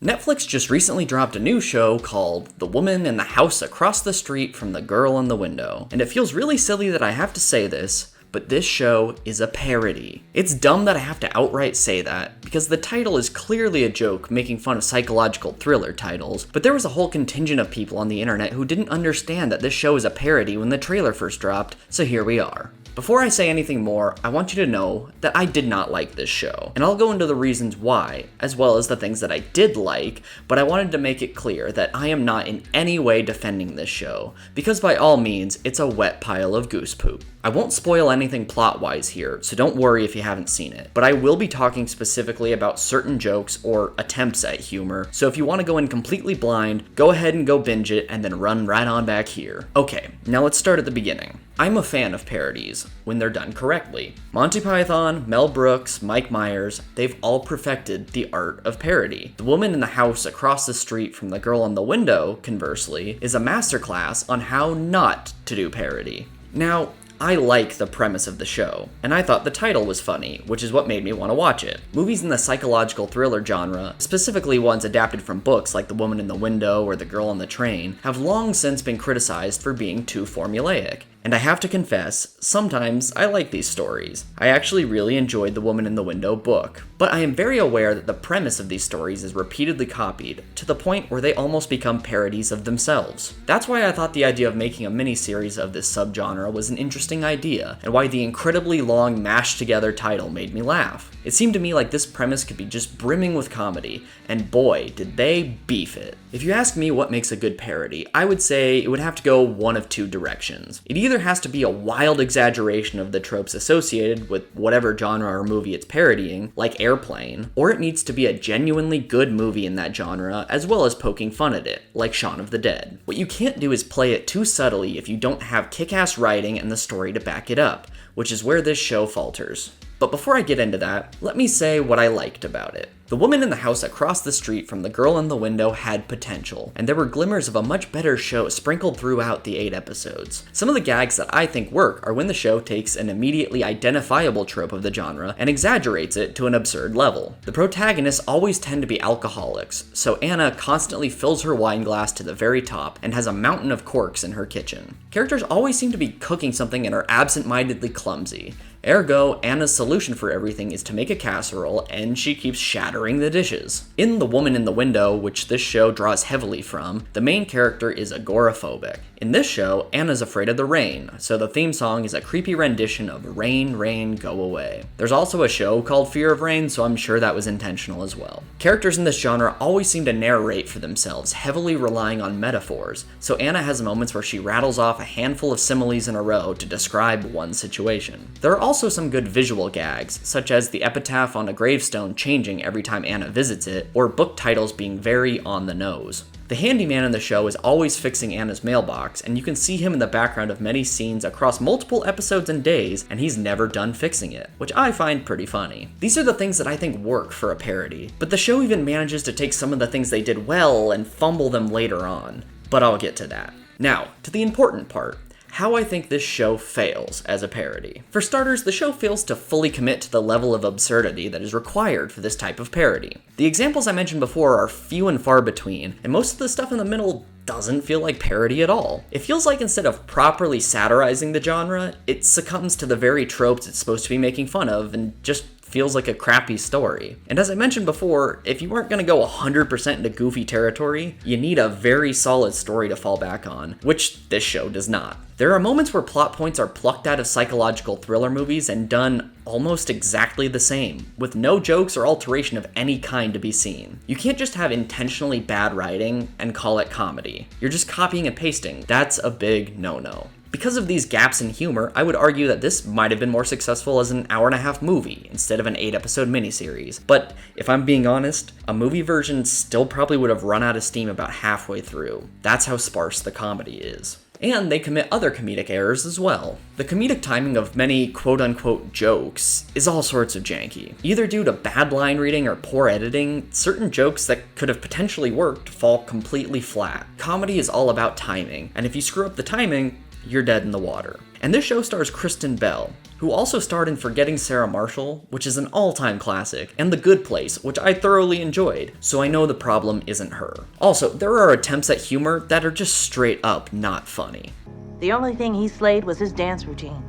Netflix just recently dropped a new show called The Woman in the House Across the Street from the Girl in the Window. And it feels really silly that I have to say this, but this show is a parody. It's dumb that I have to outright say that, because the title is clearly a joke making fun of psychological thriller titles, but there was a whole contingent of people on the internet who didn't understand that this show is a parody when the trailer first dropped, so here we are. Before I say anything more, I want you to know that I did not like this show, and I'll go into the reasons why, as well as the things that I did like, but I wanted to make it clear that I am not in any way defending this show, because by all means, it's a wet pile of goose poop. I won't spoil anything plot-wise here, so don't worry if you haven't seen it, but I will be talking specifically about certain jokes or attempts at humor, so if you want to go in completely blind, go ahead and go binge it and then run right on back here. Okay, now let's start at the beginning. I'm a fan of parodies, when they're done correctly. Monty Python, Mel Brooks, Mike Myers, they've all perfected the art of parody. The Woman in the House Across the Street from the Girl in the Window, conversely, is a masterclass on how not to do parody. Now, I like the premise of the show, and I thought the title was funny, which is what made me want to watch it. Movies in the psychological thriller genre, specifically ones adapted from books like The Woman in the Window or The Girl on the Train, have long since been criticized for being too formulaic. And I have to confess, sometimes I like these stories. I actually really enjoyed the Woman in the Window book, but I am very aware that the premise of these stories is repeatedly copied, to the point where they almost become parodies of themselves. That's why I thought the idea of making a miniseries of this subgenre was an interesting idea, and why the incredibly long mashed together title made me laugh. It seemed to me like this premise could be just brimming with comedy, and boy, did they beef it. If you ask me what makes a good parody, I would say it would have to go one of two directions. It either has to be a wild exaggeration of the tropes associated with whatever genre or movie it's parodying, like Airplane, or it needs to be a genuinely good movie in that genre, as well as poking fun at it, like Shaun of the Dead. What you can't do is play it too subtly if you don't have kick-ass writing and the story to back it up, which is where this show falters. But before I get into that, let me say what I liked about it. The Woman in the House Across the Street from the Girl in the Window had potential, and there were glimmers of a much better show sprinkled throughout the 8 episodes. Some of the gags that I think work are when the show takes an immediately identifiable trope of the genre and exaggerates it to an absurd level. The protagonists always tend to be alcoholics, so Anna constantly fills her wine glass to the very top and has a mountain of corks in her kitchen. Characters always seem to be cooking something and are absent-mindedly clumsy. Ergo, Anna's solution for everything is to make a casserole, and she keeps shattering the dishes. In The Woman in the Window, which this show draws heavily from, the main character is agoraphobic. In this show, Anna's afraid of the rain, so the theme song is a creepy rendition of Rain, Rain, Go Away. There's also a show called Fear of Rain, so I'm sure that was intentional as well. Characters in this genre always seem to narrate for themselves, heavily relying on metaphors, so Anna has moments where she rattles off a handful of similes in a row to describe one situation. There are also some good visual gags, such as the epitaph on a gravestone changing every time Anna visits it, or book titles being very on the nose. The handyman in the show is always fixing Anna's mailbox, and you can see him in the background of many scenes across multiple episodes and days, and he's never done fixing it, which I find pretty funny. These are the things that I think work for a parody, but the show even manages to take some of the things they did well and fumble them later on. But I'll get to that. Now, to the important part. How I think this show fails as a parody. For starters, the show fails to fully commit to the level of absurdity that is required for this type of parody. The examples I mentioned before are few and far between, and most of the stuff in the middle doesn't feel like parody at all. It feels like instead of properly satirizing the genre, it succumbs to the very tropes it's supposed to be making fun of and just feels like a crappy story. And as I mentioned before, if you weren't going to go 100% into goofy territory, you need a very solid story to fall back on, which this show does not. There are moments where plot points are plucked out of psychological thriller movies and done almost exactly the same, with no jokes or alteration of any kind to be seen. You can't just have intentionally bad writing and call it comedy. You're just copying and pasting. That's a big no-no. Because of these gaps in humor, I would argue that this might have been more successful as an hour-and-a-half movie instead of an 8-episode miniseries. But if I'm being honest, a movie version still probably would have run out of steam about halfway through. That's how sparse the comedy is. And they commit other comedic errors as well. The comedic timing of many quote-unquote jokes is all sorts of janky. Either due to bad line reading or poor editing, certain jokes that could have potentially worked fall completely flat. Comedy is all about timing, and if you screw up the timing, you're dead in the water. And this show stars Kristen Bell, who also starred in Forgetting Sarah Marshall, which is an all-time classic, and The Good Place, which I thoroughly enjoyed, so I know the problem isn't her. Also, there are attempts at humor that are just straight up not funny. The only thing he slayed was his dance routine.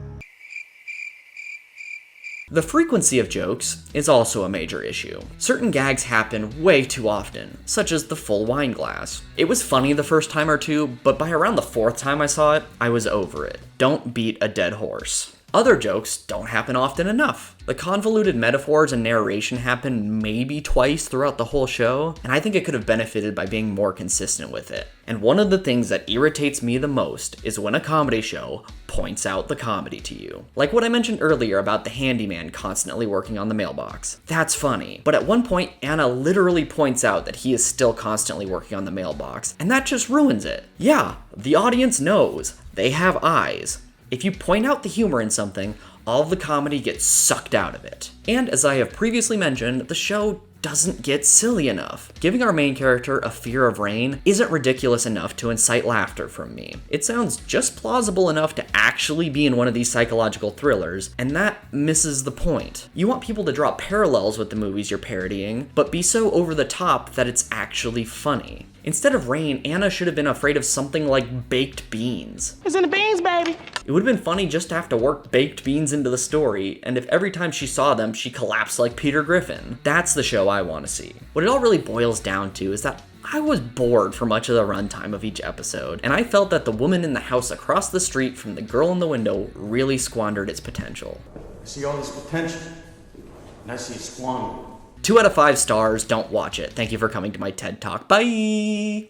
The frequency of jokes is also a major issue. Certain gags happen way too often, such as the full wine glass. It was funny the first time or two, but by around the fourth time I saw it, I was over it. Don't beat a dead horse. Other jokes don't happen often enough. The convoluted metaphors and narration happen maybe twice throughout the whole show, and I think it could have benefited by being more consistent with it. And one of the things that irritates me the most is when a comedy show points out the comedy to you. Like what I mentioned earlier about the handyman constantly working on the mailbox. That's funny, but at one point Anna literally points out that he is still constantly working on the mailbox, and that just ruins it. Yeah, the audience knows. They have eyes. If you point out the humor in something, all of the comedy gets sucked out of it. And as I have previously mentioned, the show doesn't get silly enough. Giving our main character a fear of rain isn't ridiculous enough to incite laughter from me. It sounds just plausible enough to actually be in one of these psychological thrillers, and that misses the point. You want people to draw parallels with the movies you're parodying, but be so over the top that it's actually funny. Instead of rain, Anna should have been afraid of something like baked beans. It's in the beans, baby! It would have been funny just to have to work baked beans into the story, and if every time she saw them, she collapsed like Peter Griffin. That's the show I want to see. What it all really boils down to is that I was bored for much of the runtime of each episode, and I felt that the woman in the house across the street from the girl in the window really squandered its potential. I see all this potential, and I see it squandered. 2 out of 5 stars, don't watch it. Thank you for coming to my TED Talk. Bye!